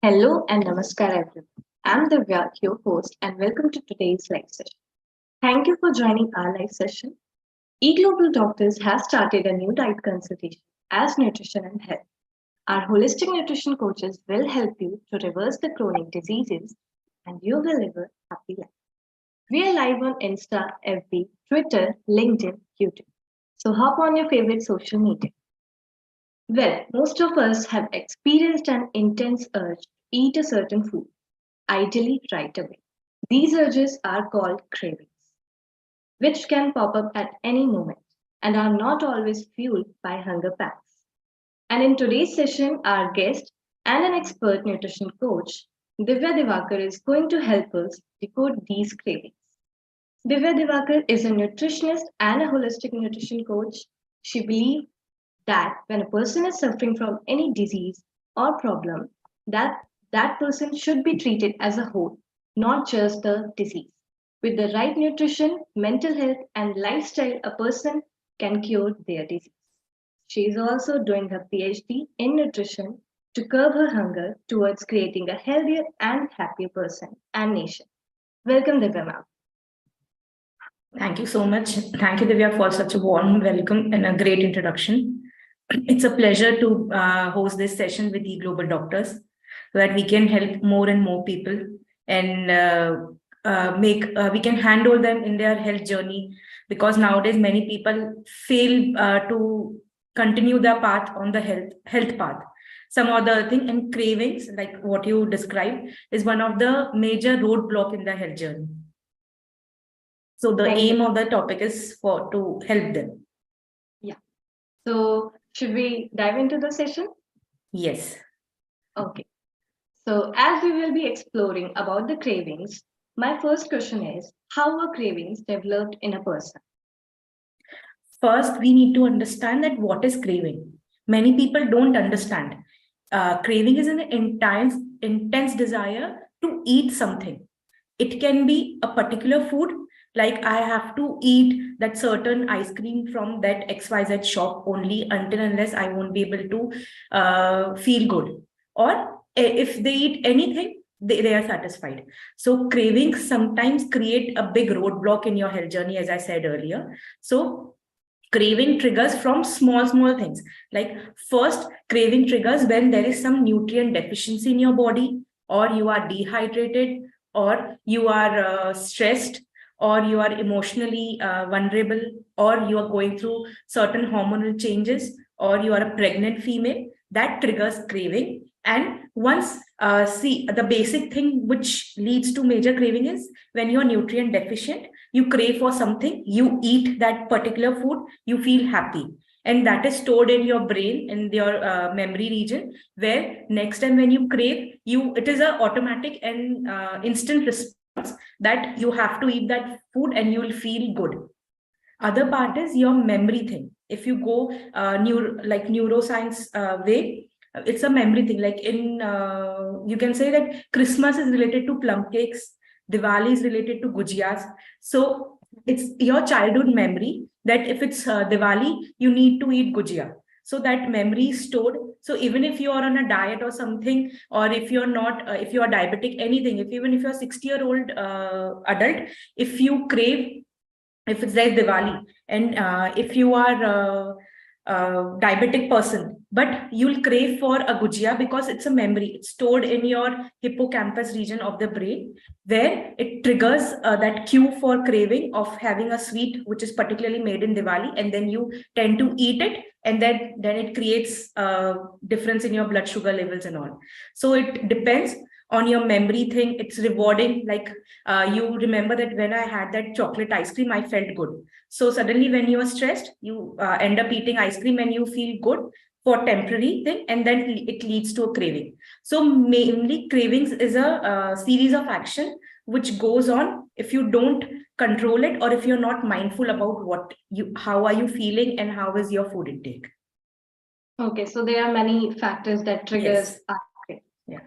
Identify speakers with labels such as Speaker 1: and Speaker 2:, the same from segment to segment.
Speaker 1: Hello and namaskar everyone. I'm Divya, your host, and welcome to today's live session. Thank you for joining our live session. eGlobal Doctors has started a new diet consultation as nutrition and health. Our holistic nutrition coaches will help you to reverse the chronic diseases and you will live a happy life. We are live on Insta, FB, Twitter, LinkedIn, YouTube. So hop on your favorite social media. Well, most of us have experienced an intense urge to eat a certain food, ideally right away. These urges are called cravings, which can pop up at any moment and are not always fueled by hunger pangs. And in today's session, our guest and an expert nutrition coach, Divya Diwaker, is going to help us decode these cravings. Divya Diwaker is a nutritionist and a holistic nutrition coach. She believes that when a person is suffering from any disease or problem, that that person should be treated as a whole, not just the disease. With the right nutrition, mental health, and lifestyle, a person can cure their disease. She is also doing her PhD in nutrition to curb her hunger towards creating a healthier and happier person and nation. Welcome, Divya ma'am.
Speaker 2: Thank you so much. Thank you, Divya, for such a warm welcome and a great introduction. It's a pleasure to host this session with eGlobal Doctors so that we can help more and more people and we can handle them in their health journey, because nowadays many people fail to continue their path on the health path. Some other thing, and cravings, like what you described, is one of the major roadblock in the health journey. So the
Speaker 1: Thank
Speaker 2: aim
Speaker 1: you.
Speaker 2: of the topic is to help them.
Speaker 1: Yeah. So, should we dive into the session?
Speaker 2: Yes.
Speaker 1: Okay. So, as we will be exploring about the cravings, my first question is how are cravings developed in a person?
Speaker 2: First, we need to understand that what is craving. Many people don't understand. Craving is an intense desire to eat something. It can be a particular food, like I have to eat that certain ice cream from that XYZ shop only until unless I won't be able to feel good. Or if they eat anything, they are satisfied. So cravings sometimes create a big roadblock in your health journey, as I said earlier. So craving triggers from small things. Like, first, craving triggers when there is some nutrient deficiency in your body, or you are dehydrated, or you are stressed, or you are emotionally vulnerable, or you are going through certain hormonal changes, or you are a pregnant female. That triggers craving. And once see, the basic thing which leads to major craving is when you are nutrient deficient, you crave for something, you eat that particular food, you feel happy, and that is stored in your brain, in your memory region, where next time when you crave, it is a automatic and instant response that you have to eat that food and you will feel good. Other part is your memory thing. If you go neuroscience way, it's a memory thing. Like in you can say that Christmas is related to plum cakes, Diwali is related to gujiyas. So it's your childhood memory that if it's Diwali, you need to eat gujia. So that memory is stored. So even if you are on a diet or something, or if you're not, if you are diabetic, anything, even if you're a 60-year-old adult, if you crave, if it's like Diwali, and if you are diabetic person, but you'll crave for a gujia because it's a memory. It's stored in your hippocampus region of the brain, where it triggers that cue for craving of having a sweet, which is particularly made in Diwali, and then you tend to eat it, and then it creates a difference in your blood sugar levels and all. So it depends on your memory thing. It's rewarding, like you remember that when I had that chocolate ice cream, I felt good. So suddenly when you are stressed, you end up eating ice cream and you feel good for temporary thing, and then it leads to a craving. So mainly cravings is a series of action which goes on if you don't control it, or if you're not mindful about how are you feeling and how is your food intake.
Speaker 1: Okay, so there are many factors that triggers
Speaker 2: Yes.
Speaker 1: our craving.
Speaker 2: Yeah.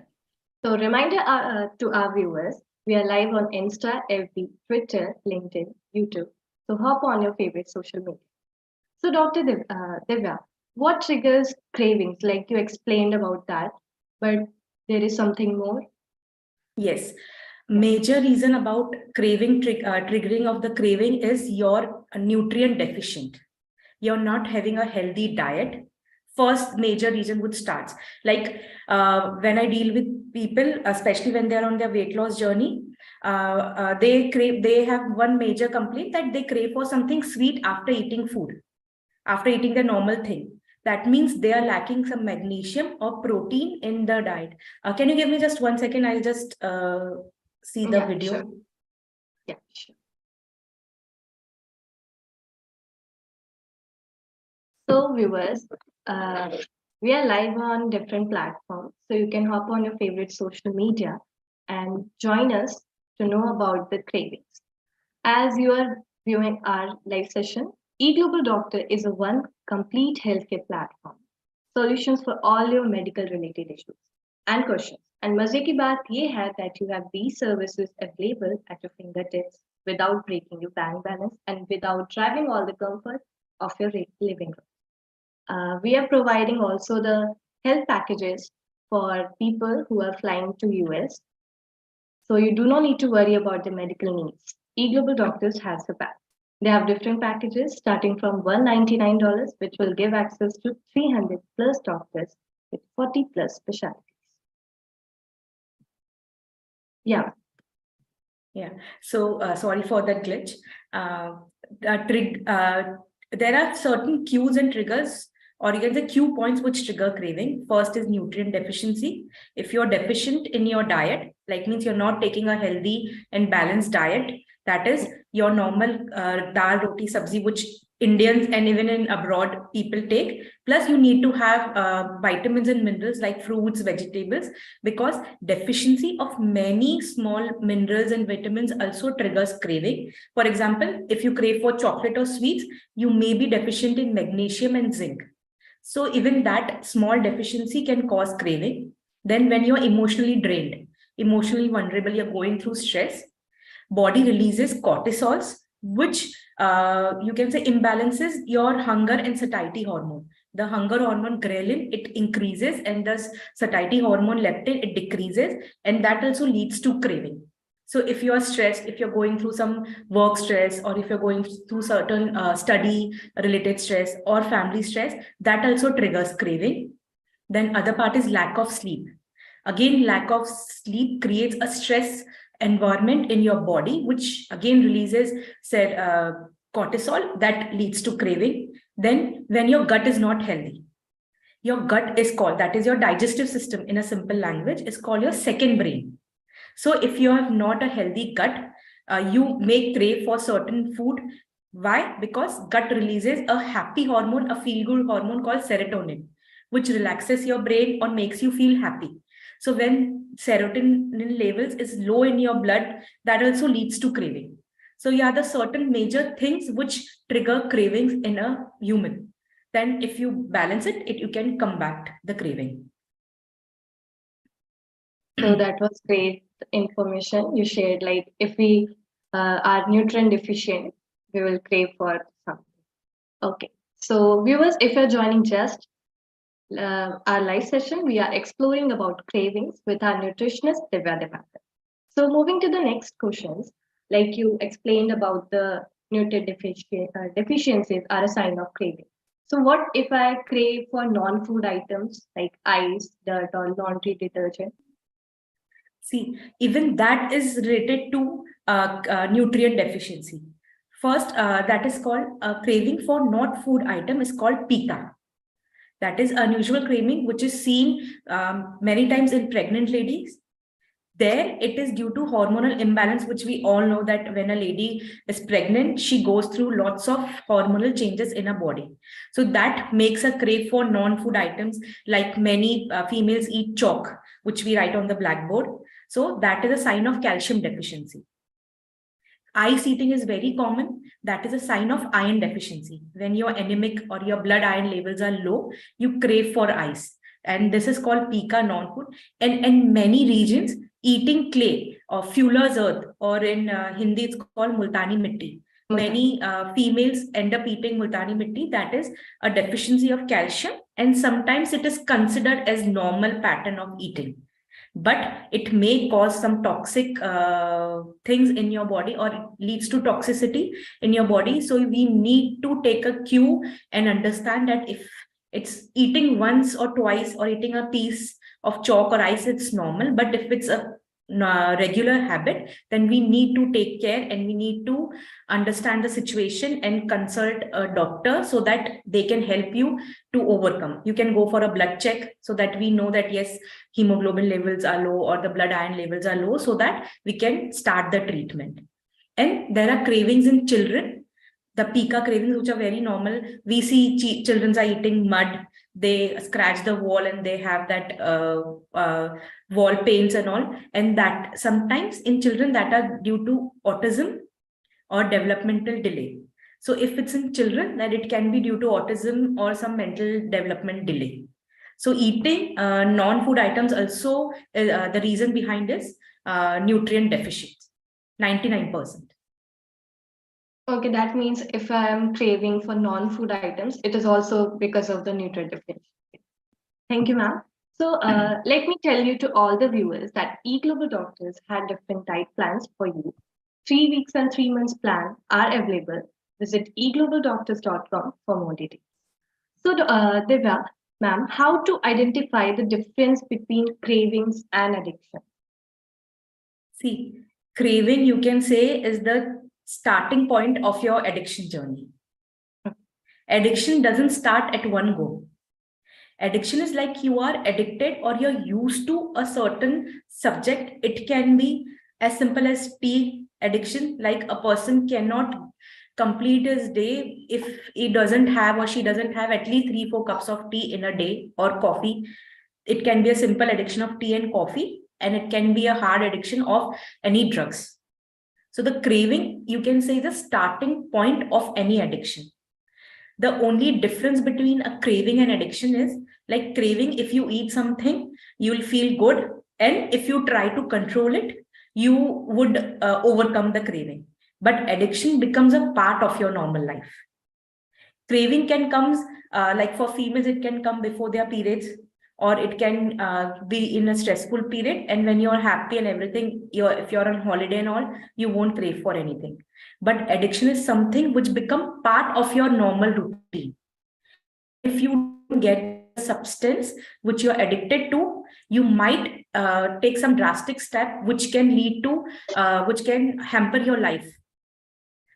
Speaker 1: So reminder to our viewers, we are live on Insta, FB, Twitter, LinkedIn, YouTube. So hop on your favorite social media. So Dr. Divya, what triggers cravings? Like you explained about that, but there is something more?
Speaker 2: Yes. Major reason about triggering of the craving is you're nutrient deficient. You're not having a healthy diet. First major reason would start. Like when I deal with people, especially when they're on their weight loss journey, they have one major complaint that they crave for something sweet after eating food, after eating the normal thing. That means they are lacking some magnesium or protein in the diet. Can you give me just 1 second? I'll just see the
Speaker 1: Yeah,
Speaker 2: video.
Speaker 1: sure. Yeah, sure. So, viewers, uh, we are live on different platforms. So, you can hop on your favorite social media and join us to know about the cravings. As you are viewing our live session, eGlobal Doctor is a one complete healthcare platform. Solutions for all your medical related issues and questions. And मजे की बात ये है that you have these services available at your fingertips without breaking your bank balance and without driving all the comfort of your living room. We are providing also the health packages for people who are flying to US. So you do not need to worry about the medical needs. eGlobal Doctors has the back. They have different packages starting from $199, which will give access to 300 plus doctors with 40 plus specialties. Yeah.
Speaker 2: Yeah. So sorry for that glitch. There are certain cues and triggers, or you can say cue points which trigger craving. First is nutrient deficiency. If you're deficient in your diet, like means you're not taking a healthy and balanced diet, that is your normal dal, roti, sabzi, which Indians and even in abroad people take. Plus, you need to have vitamins and minerals like fruits, vegetables, because deficiency of many small minerals and vitamins also triggers craving. For example, if you crave for chocolate or sweets, you may be deficient in magnesium and zinc. So even that small deficiency can cause craving. Then when you're emotionally drained, emotionally vulnerable, you're going through stress, body releases cortisols, which you can say imbalances your hunger and satiety hormone. The hunger hormone ghrelin, it increases, and the satiety hormone leptin, it decreases, and that also leads to craving. So if you are stressed, if you're going through some work stress, or if you're going through certain study related stress or family stress, that also triggers craving. Then other part is lack of sleep. Again, lack of sleep creates a stress environment in your body, which again releases said cortisol, that leads to craving. Then when your gut is not healthy, your gut is called, that is your digestive system in a simple language, is called your second brain. So if you have not a healthy gut, you may crave for certain food. Why? Because gut releases a happy hormone, a feel good hormone called serotonin, which relaxes your brain or makes you feel happy. So when serotonin levels is low in your blood, that also leads to craving. So yeah, the certain major things which trigger cravings in a human. Then if you balance it, you can combat the craving.
Speaker 1: So that was great information you shared. Like if we are nutrient deficient, we will crave for something. Okay. So viewers, if you're joining just our live session, we are exploring about cravings with our nutritionist Divya Diwaker. So moving to the next questions, like you explained about the deficiencies are a sign of craving. So what if I crave for non-food items like ice, dirt, or laundry detergent?
Speaker 2: See, even that is related to nutrient deficiency. First, that is called craving for not food item is called pica. That is unusual craving, which is seen many times in pregnant ladies. There, it is due to hormonal imbalance, which we all know that when a lady is pregnant, she goes through lots of hormonal changes in her body. So that makes her crave for non-food items, like many females eat chalk, which we write on the blackboard. So that is a sign of calcium deficiency. Ice eating is very common. That is a sign of iron deficiency. When you're anemic or your blood iron levels are low, you crave for ice. And this is called pica non-food. And in many regions, eating clay or fuller's earth, or in Hindi, it's called multani mitti. Many females end up eating multani mitti. That is a deficiency of calcium. And sometimes it is considered as normal pattern of eating. but it may cause some toxic things in your body, or it leads to toxicity in your body. So we need to take a cue and understand that if it's eating once or twice or eating a piece of chalk or ice, it's normal. But if it's a regular habit, then we need to take care and we need to understand the situation and consult a doctor so that they can help you to overcome. You can go for a blood check so that we know that yes, hemoglobin levels are low or the blood iron levels are low, so that we can start the treatment. And there are cravings in children, the pica cravings, which are very normal. We see children are eating mud, they scratch the wall and they have that wall paints and all. And that sometimes in children that are due to autism or developmental delay. So if it's in children, then it can be due to autism or some mental development delay. So eating non-food items also, the reason behind is nutrient deficit, 99%.
Speaker 1: Okay, that means if I'm craving for non-food items, it is also because of the nutrient deficiency. Thank you, ma'am. So let me tell you to all the viewers that eGlobal Doctors had different diet plans for you. 3 weeks and 3 months plan are available. Visit eglobaldoctors.com for more details. So, Divya, ma'am, how to identify the difference between cravings and addiction?
Speaker 2: See, craving, you can say, is the starting point of your addiction journey. Addiction doesn't start at one go. Addiction is like you are addicted or you're used to a certain subject. It can be as simple as tea addiction, like a person cannot complete his day if he doesn't have or she doesn't have at least 3-4 cups of tea in a day, or coffee. It can be a simple addiction of tea and coffee, and it can be a hard addiction of any drugs. So the craving, you can say, is the starting point of any addiction. The only difference between a craving and addiction is, like craving, if you eat something, you will feel good. And if you try to control it, you would overcome the craving. But addiction becomes a part of your normal life. Craving can come, like for females, it can come before their periods, or it can be in a stressful period. And when you're happy and everything, if you're on holiday and all, you won't crave for anything. But addiction is something which become part of your normal routine. And if you don't get a substance which you're addicted to, you might take some drastic step which can lead to, which can hamper your life.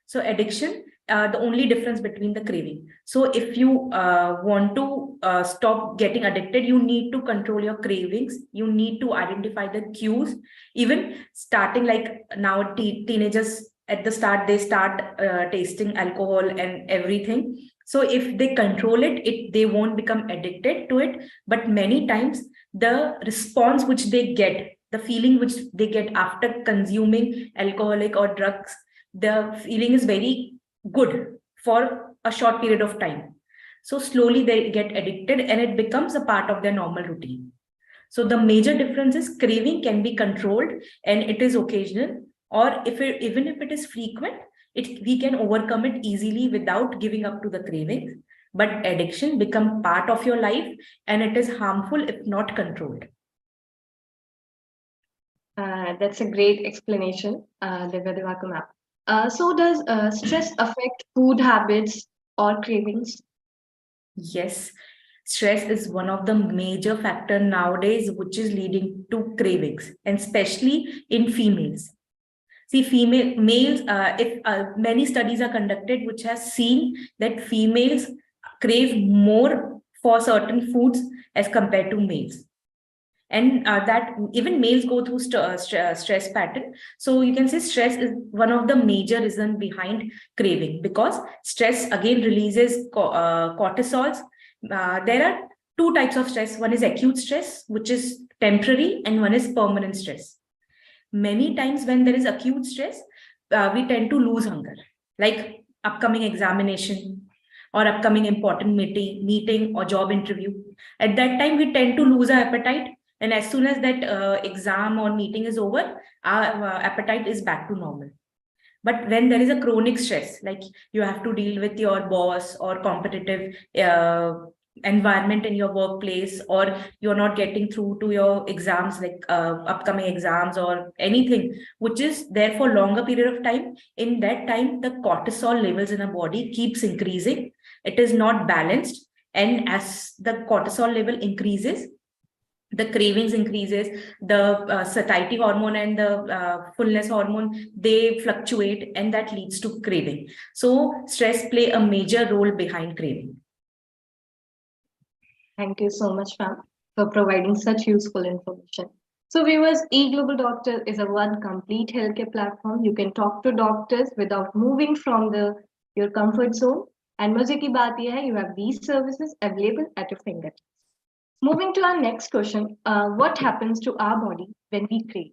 Speaker 2: So addiction, the only difference between the craving. So if you want to stop getting addicted, you need to control your cravings. You need to identify the cues. Even starting, like now teenagers at the start, they start tasting alcohol and everything. So if they control it, they won't become addicted to it. But many times the response which they get, the feeling which they get after consuming alcoholic or drugs, the feeling is very good for a short period of time. So slowly they get addicted and it becomes a part of their normal routine. So the major difference is craving can be controlled and it is occasional, or even if it is frequent, we can overcome it easily without giving up to the cravings. But addiction become part of your life and it is harmful if not controlled.
Speaker 1: That's a great explanation, Divya Diwaker, ma'am. So does stress affect food habits or cravings?
Speaker 2: Yes, stress is one of the major factor nowadays which is leading to cravings, and especially in females. See, males, if many studies are conducted which has seen that females crave more for certain foods as compared to males. And that even males go through stress pattern. So you can say stress is one of the major reason behind craving, because stress again releases cortisols. There are two types of stress. One is acute stress, which is temporary, and one is permanent stress. Many times when there is acute stress, we tend to lose hunger, like upcoming examination or upcoming important meeting or job interview. At that time, we tend to lose our appetite. And as soon as that exam or meeting is over, our appetite is back to normal. But when there is a chronic stress, like you have to deal with your boss or competitive environment in your workplace, or you're not getting through to your exams, like upcoming exams or anything which is there for longer period of time, in that time the cortisol levels in our body keeps increasing. It is not balanced, and as the cortisol level increases, the cravings increases, the satiety hormone and the fullness hormone, they fluctuate, and that leads to craving. So stress play a major role behind craving.
Speaker 1: Thank you so much, ma'am, for providing such useful information. So, viewers, eGlobal Doctor is a one complete healthcare platform. You can talk to doctors without moving from your comfort zone. And मुझे की बात यह है, you have these services available at your fingertips. Moving to our next question, what happens to our body when we crave?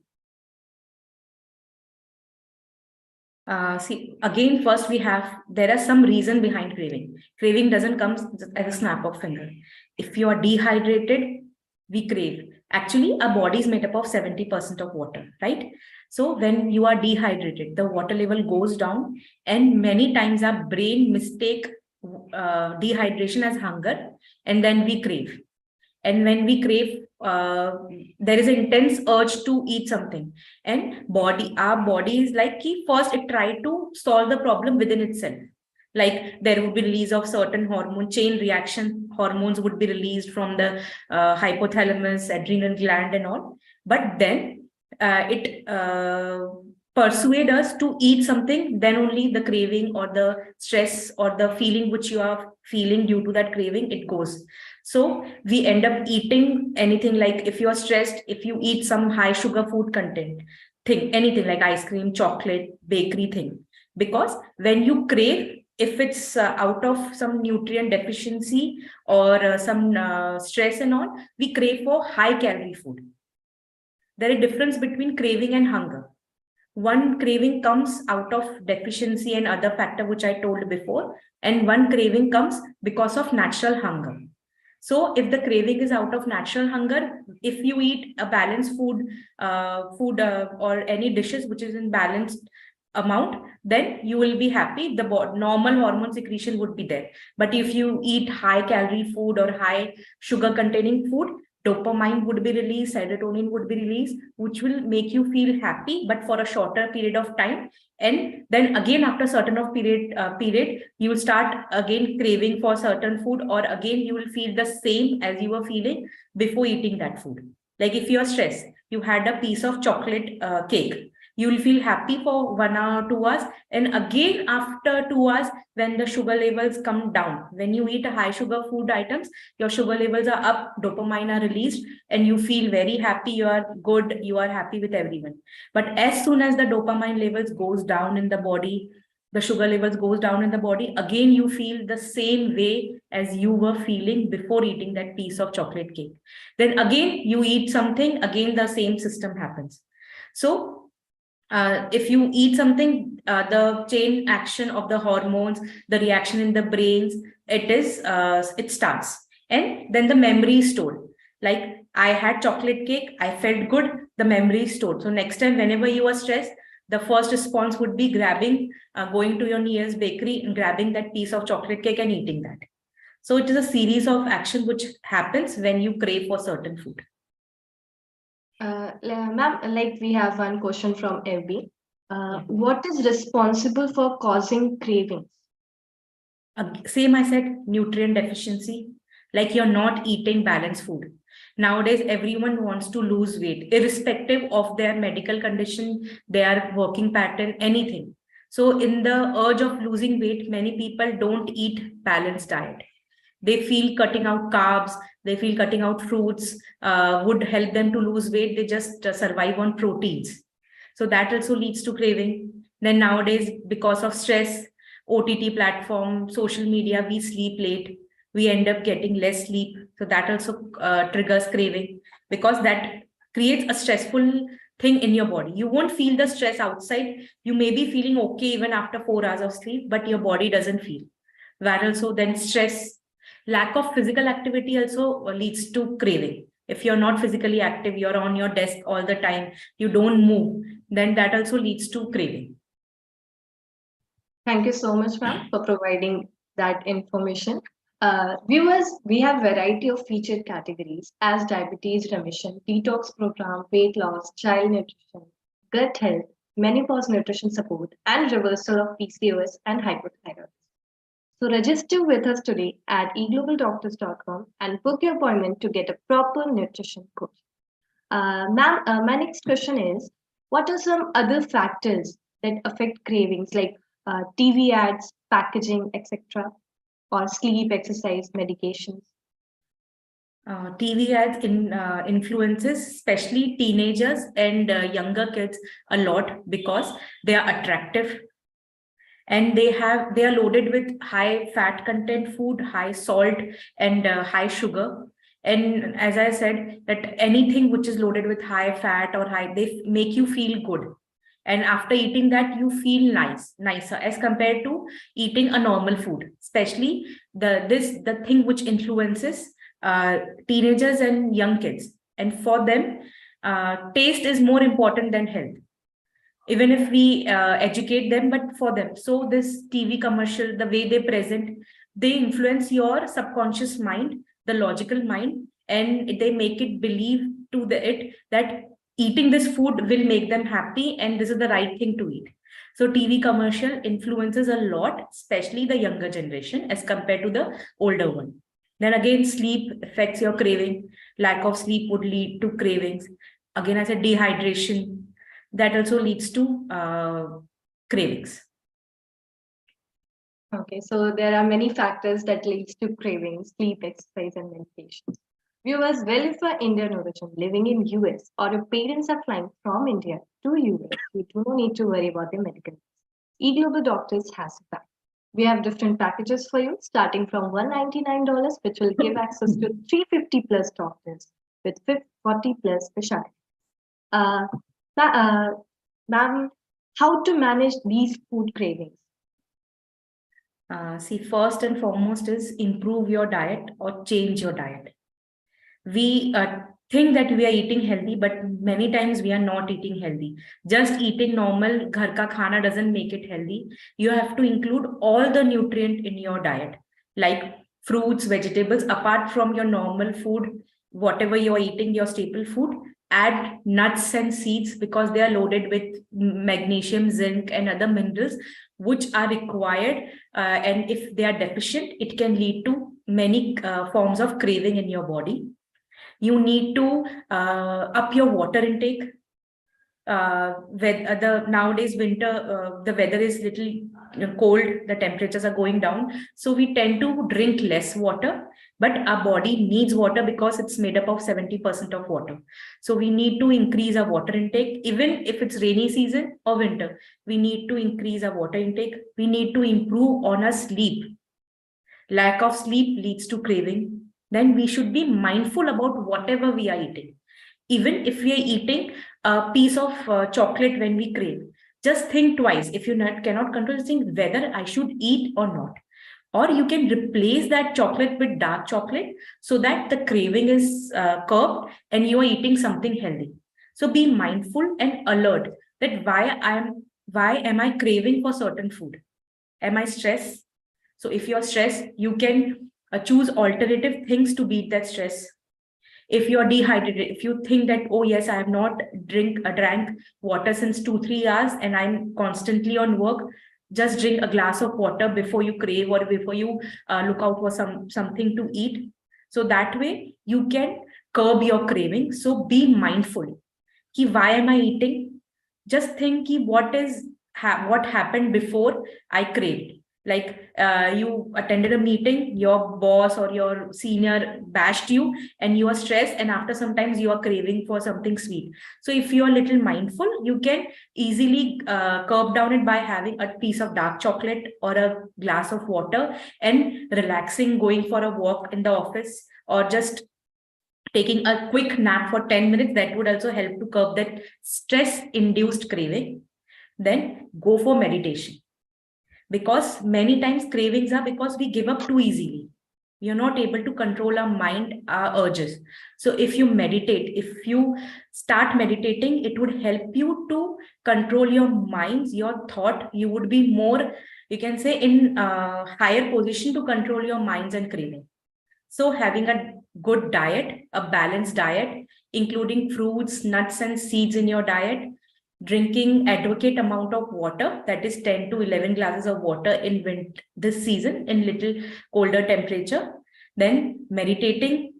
Speaker 2: See, again, first there are some reason behind craving. Craving doesn't come as a snap of finger. If you are dehydrated, we crave. Actually, our body is made up of 70% of water, right? So when you are dehydrated, the water level goes down, and many times our brain mistake dehydration as hunger, and then we crave. And when we crave, there is an intense urge to eat something, and our body is like, first it try to solve the problem within itself. Like there would be release of certain hormone, chain reaction hormones would be released from the hypothalamus, adrenal gland and all. But then it persuade us to eat something, then only the craving or the stress or the feeling which you are feeling due to that craving, it goes. So we end up eating anything, like if you are stressed, if you eat some high sugar food content thing, anything like ice cream, chocolate, bakery thing, because when you crave, if it's out of some nutrient deficiency or some stress and all, we crave for high calorie food. There is a difference between craving and hunger. One craving comes out of deficiency and other factor which I told before, and one craving comes because of natural hunger. So if the craving is out of natural hunger, if you eat a balanced food, or any dishes which is in balanced amount, then you will be happy. The normal hormone secretion would be there. But if you eat high calorie food or high sugar containing food, dopamine would be released, serotonin would be released, which will make you feel happy, but for a shorter period of time. And then again, after certain of period, you will start again craving for certain food, or again you will feel the same as you were feeling before eating that food. Like if you are stressed, you had a piece of chocolate cake, you will feel happy for 1 hour, 2 hours, and again after 2 hours, when the sugar levels come down, when you eat a high sugar food items, your sugar levels are up, dopamine are released, and you feel very happy, you are good, you are happy with everyone. But as soon as the dopamine levels goes down in the body, the sugar levels goes down in the body, again you feel the same way as you were feeling before eating that piece of chocolate cake. Then again you eat something, again the same system happens. So if you eat something, the chain action of the hormones, the reaction in the brains, it starts, and then the memory is stored. Like I had chocolate cake, I felt good, the memory is stored. So next time whenever you are stressed, the first response would be going to your nearest bakery and grabbing that piece of chocolate cake and eating that. So it is a series of action which happens when you crave for certain food.
Speaker 1: Ma'am, like we have one question from FB. What is responsible for causing cravings?
Speaker 2: Same I said, nutrient deficiency, like you're not eating balanced food. Nowadays, everyone wants to lose weight, irrespective of their medical condition, their working pattern, anything. So in the urge of losing weight, many people don't eat balanced diet. They feel cutting out carbs, they feel cutting out fruits would help them to lose weight. They just survive on proteins. So that also leads to craving. Then nowadays, because of stress, OTT platform, social media, we sleep late. We end up getting less sleep. So that also triggers craving, because that creates a stressful thing in your body. You won't feel the stress outside. You may be feeling okay even after 4 hours of sleep, but your body doesn't feel. That also then stress, lack of physical activity also leads to craving. If you're not physically active, you're on your desk all the time, you don't move, then that also leads to craving.
Speaker 1: Thank you so much, ma'am, for providing that information. Viewers, we have variety of featured categories as diabetes remission, detox program, weight loss, child nutrition, gut health, menopause nutrition support, and reversal of PCOS and hypothyroidism. So register with us today at eglobaldoctors.com and book your appointment to get a proper nutrition coach. Ma'am, my next question is, what are some other factors that affect cravings like TV ads, packaging, etc., or sleep, exercise, medications?
Speaker 2: TV ads influences, especially teenagers and younger kids, a lot because they are attractive and they are loaded with high fat content food, high salt, and high sugar. And as I said, that anything which is loaded with high fat or high, they make you feel good. And after eating that, you feel nicer as compared to eating a normal food. Especially the thing which influences teenagers and young kids. And for them, taste is more important than health, even if we educate them, but for them. So this TV commercial, the way they present, they influence your subconscious mind, the logical mind, and they make it believe to it that eating this food will make them happy and this is the right thing to eat. So TV commercial influences a lot, especially the younger generation as compared to the older one. Then again, sleep affects your craving. Lack of sleep would lead to cravings. Again, I said dehydration, that also leads to cravings.
Speaker 1: Okay, so there are many factors that leads to cravings, sleep, exercise, and medications. Viewers, well, if you are Indian origin living in US or your parents are flying from India to US, you do not need to worry about their medical needs. eGlobal Doctors has a pack. We have different packages for you, starting from $199, which will give access to 350 plus doctors with 40 plus specialties. Uh, Ma'am, how to manage these food cravings?
Speaker 2: See, first and foremost is improve your diet or change your diet. We think that we are eating healthy, but many times we are not eating healthy. Just eating normal ghar ka khana doesn't make it healthy. You have to include all the nutrient in your diet, like fruits, vegetables, apart from your normal food, whatever you are eating, your staple food. Add nuts and seeds because they are loaded with magnesium, zinc, and other minerals which are required. And if they are deficient, it can lead to many forms of craving in your body. You need to up your water intake. With the nowadays winter, the weather is little cold, the temperatures are going down, so we tend to drink less water, but our body needs water because it's made up of 70% of water. So we need to increase our water intake, even if it's rainy season or winter. We need to increase our water intake. We need to improve on our sleep. Lack of sleep leads to craving. Then we should be mindful about whatever we are eating. Even if we are eating a piece of chocolate when we crave, just think twice. If you cannot control, think whether I should eat or not. Or you can replace that chocolate with dark chocolate so that the craving is curbed and you are eating something healthy. So be mindful and alert that why am I craving for certain food? Am I stressed? So if you're stressed, you can choose alternative things to beat that stress. If you're dehydrated, if you think that, oh yes, I have not drank water since 2-3 hours and I'm constantly on work, just drink a glass of water before you crave or before you look out for something to eat. So that way you can curb your craving. So be mindful. Ki, why am I eating? Just think ki, what happened before I craved. Like you attended a meeting, your boss or your senior bashed you and you are stressed, and after sometimes you are craving for something sweet. So if you are a little mindful, you can easily curb down it by having a piece of dark chocolate or a glass of water and relaxing, going for a walk in the office, or just taking a quick nap for 10 minutes. That would also help to curb that stress induced craving. Then go for meditation, because many times cravings are because we give up too easily. We are not able to control our mind, our urges. So if you meditate, if you start meditating, it would help you to control your minds, your thought. You would be more you can say, in higher position to control your minds and craving. So having a good diet, a balanced diet, including fruits, nuts, and seeds in your diet, drinking adequate amount of water, that is 10 to 11 glasses of water in this season in little colder temperature, then meditating,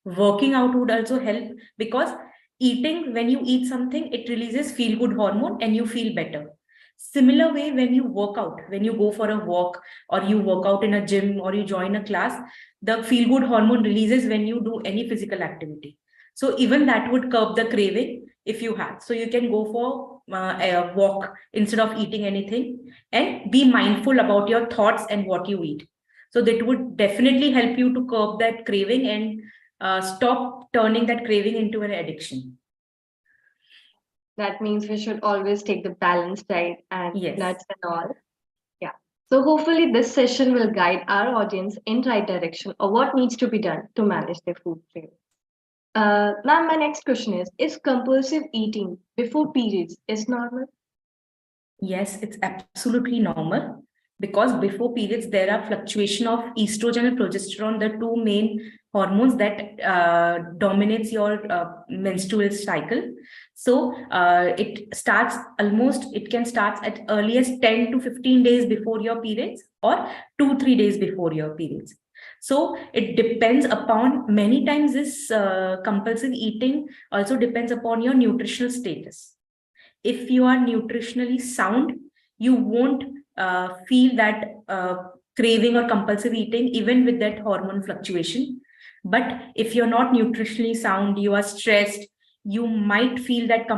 Speaker 2: working out would also help, because eating, when you eat something, it releases feel good hormone and you feel better. Similar way, when you work out, when you go for a walk or you work out in a gym or you join a class, the feel good hormone releases when you do any physical activity. So even that would curb the craving if you have. So you can go for a walk instead of eating anything, and be mindful about your thoughts and what you eat. So that would definitely help you to curb that craving and stop turning that craving into an addiction.
Speaker 1: That means we should always take the balanced diet and
Speaker 2: Yes.
Speaker 1: nuts and all. Yeah. So hopefully this session will guide our audience in right direction of what needs to be done to manage their food craving. Ma'am, my next question is compulsive eating before periods is normal?
Speaker 2: Yes, it's absolutely normal, because before periods there are fluctuation of estrogen and progesterone, the two main hormones that dominates your menstrual cycle. So it can start at earliest 10 to 15 days before your periods, or 2-3 days before your periods. So it depends upon, many times this compulsive eating also depends upon your nutritional status. If you are nutritionally sound, you won't feel that craving or compulsive eating even with that hormone fluctuation. But if you're not nutritionally sound, you are stressed, you might feel that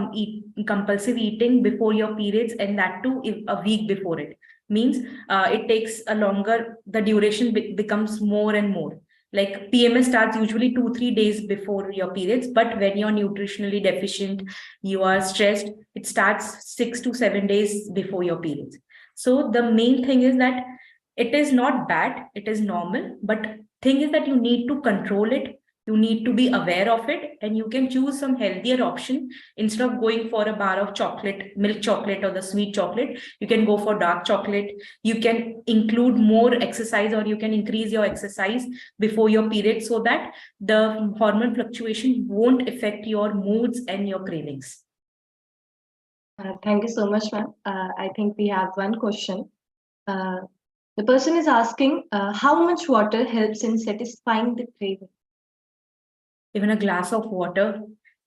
Speaker 2: compulsive eating before your periods, and that too a week before it. Means it takes a longer, the duration becomes more and more. Like PMS starts usually 2-3 days before your periods, but when you're nutritionally deficient, you are stressed, it starts 6 to 7 days before your periods. So the main thing is that it is not bad, it is normal, but thing is that you need to control it, you need to be aware of it, and you can choose some healthier option. Instead of going for a bar of chocolate, milk chocolate or the sweet chocolate, you can go for dark chocolate. You can include more exercise, or you can increase your exercise before your period, so that the hormone fluctuation won't affect your moods and your cravings.
Speaker 1: Thank you so much, ma'am. I think we have one question. The person is asking how much water helps in satisfying the craving?
Speaker 2: Even a glass of water,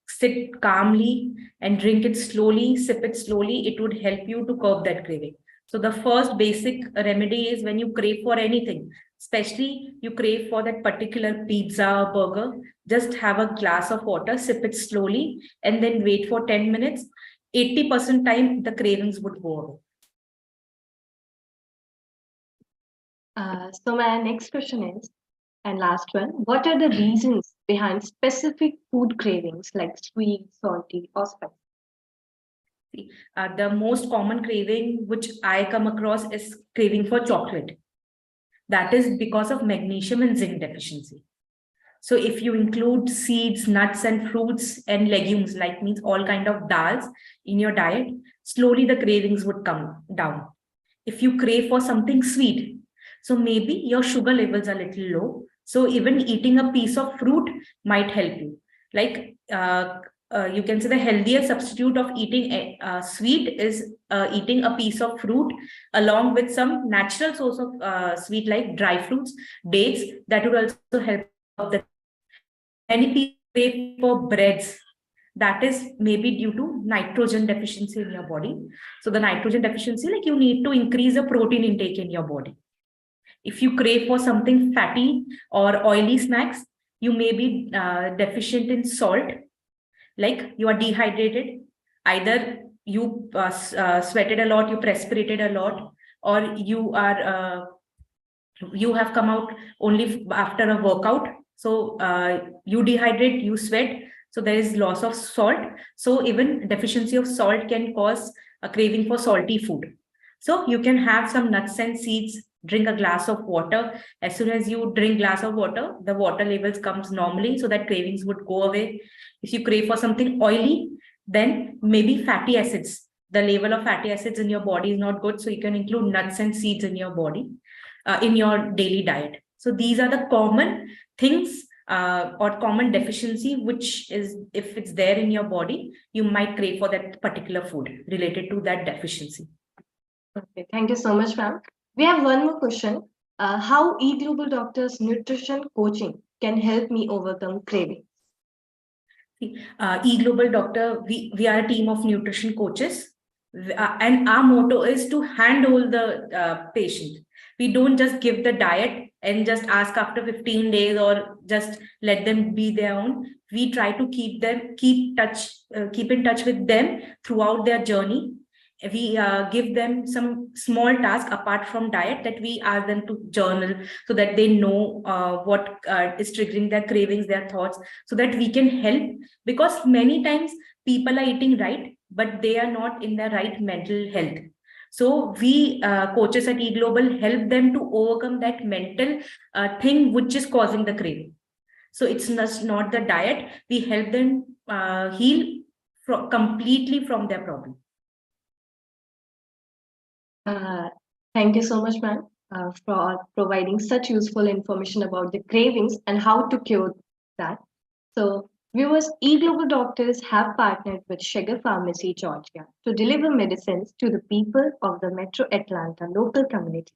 Speaker 2: sit calmly and drink it slowly, sip it slowly, it would help you to curb that craving. So the first basic remedy is, when you crave for anything, especially you crave for that particular pizza or burger, just have a glass of water, sip it slowly, and then wait for 10 minutes. 80% time the cravings would go away.
Speaker 1: So my next question is, and last one, what are the reasons behind specific food cravings like sweet, salty, or spicy?
Speaker 2: The most common craving which I come across is craving for chocolate. That is because of magnesium and zinc deficiency. So if you include seeds, nuts, and fruits and legumes, like means all kind of dals in your diet, slowly the cravings would come down. If you crave for something sweet, so maybe your sugar levels are a little low. So even eating a piece of fruit might help you. Like you can say the healthier substitute of eating sweet is eating a piece of fruit along with some natural source of sweet, like dry fruits, dates. That would also help the. Many people crave for breads. That is maybe due to nitrogen deficiency in your body. So the nitrogen deficiency, like you need to increase the protein intake in your body. If you crave for something fatty or oily snacks, you may be deficient in salt, like you are dehydrated. Either you sweated a lot, you perspirated a lot, or you have come out only after a workout. So you dehydrate, you sweat, so there is loss of salt. So even deficiency of salt can cause a craving for salty food. So you can have some nuts and seeds, drink a glass of water. As soon as you drink glass of water, the water levels comes normally, so that cravings would go away. If you crave for something oily, then maybe fatty acids, the level of fatty acids in your body is not good, so you can include nuts and seeds in your body, in your daily diet. So these are the common things, or common deficiency, which is, if it's there in your body, you might crave for that particular food related to that deficiency.
Speaker 1: Okay, thank you so much, ma'am. We have one more question. How eGlobal Doctors nutrition coaching can help me overcome craving?
Speaker 2: eGlobal Doctor, we are a team of nutrition coaches, and our motto is to handhold the patient. We don't just give the diet and just ask after 15 days or just let them be their own. We try to keep in touch with them throughout their journey. We give them some small task apart from diet, that we ask them to journal, so that they know what is triggering their cravings, their thoughts, so that we can help. Because many times people are eating right, but they are not in their right mental health. So we coaches at eGlobal help them to overcome that mental thing which is causing the craving. So it's not the diet. We help them heal completely from their problem.
Speaker 1: Thank you so much, ma'am, for providing such useful information about the cravings and how to cure that. So, viewers, eGlobal Doctors have partnered with Sugar Pharmacy, Georgia, to deliver medicines to the people of the Metro Atlanta local community.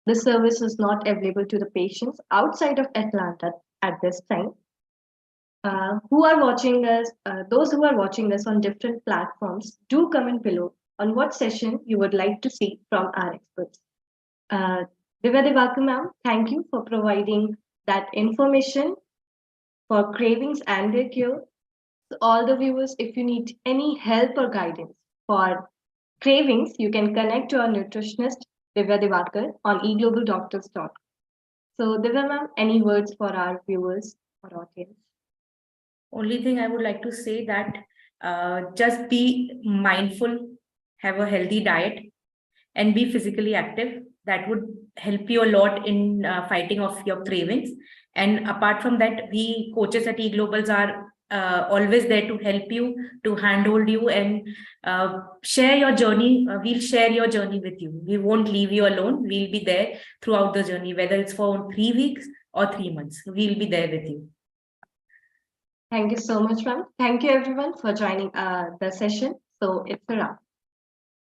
Speaker 1: The service is not available to the patients outside of Atlanta at this time. Who are watching us, those who are watching us on different platforms, do comment below on what session you would like to see from our experts. Uh, Divya Diwaker ma'am, thank you for providing that information for cravings and their cure. So all the viewers, if you need any help or guidance for cravings, you can connect to our nutritionist Divya Diwaker on eGlobalDoctors.com. So Divya ma'am, any words for our viewers or audience?
Speaker 2: Only thing I would like to say that just be mindful, have a healthy diet, and be physically active. That would help you a lot in fighting off your cravings. And apart from that, we coaches at eGlobals are always there to help you, to handhold you, and share your journey. We'll share your journey with you. We won't leave you alone. We'll be there throughout the journey, whether it's for 3 weeks or 3 months. We'll be there with you.
Speaker 1: Thank you so much, ma'am. Thank you everyone for joining the session. So it's a wrap.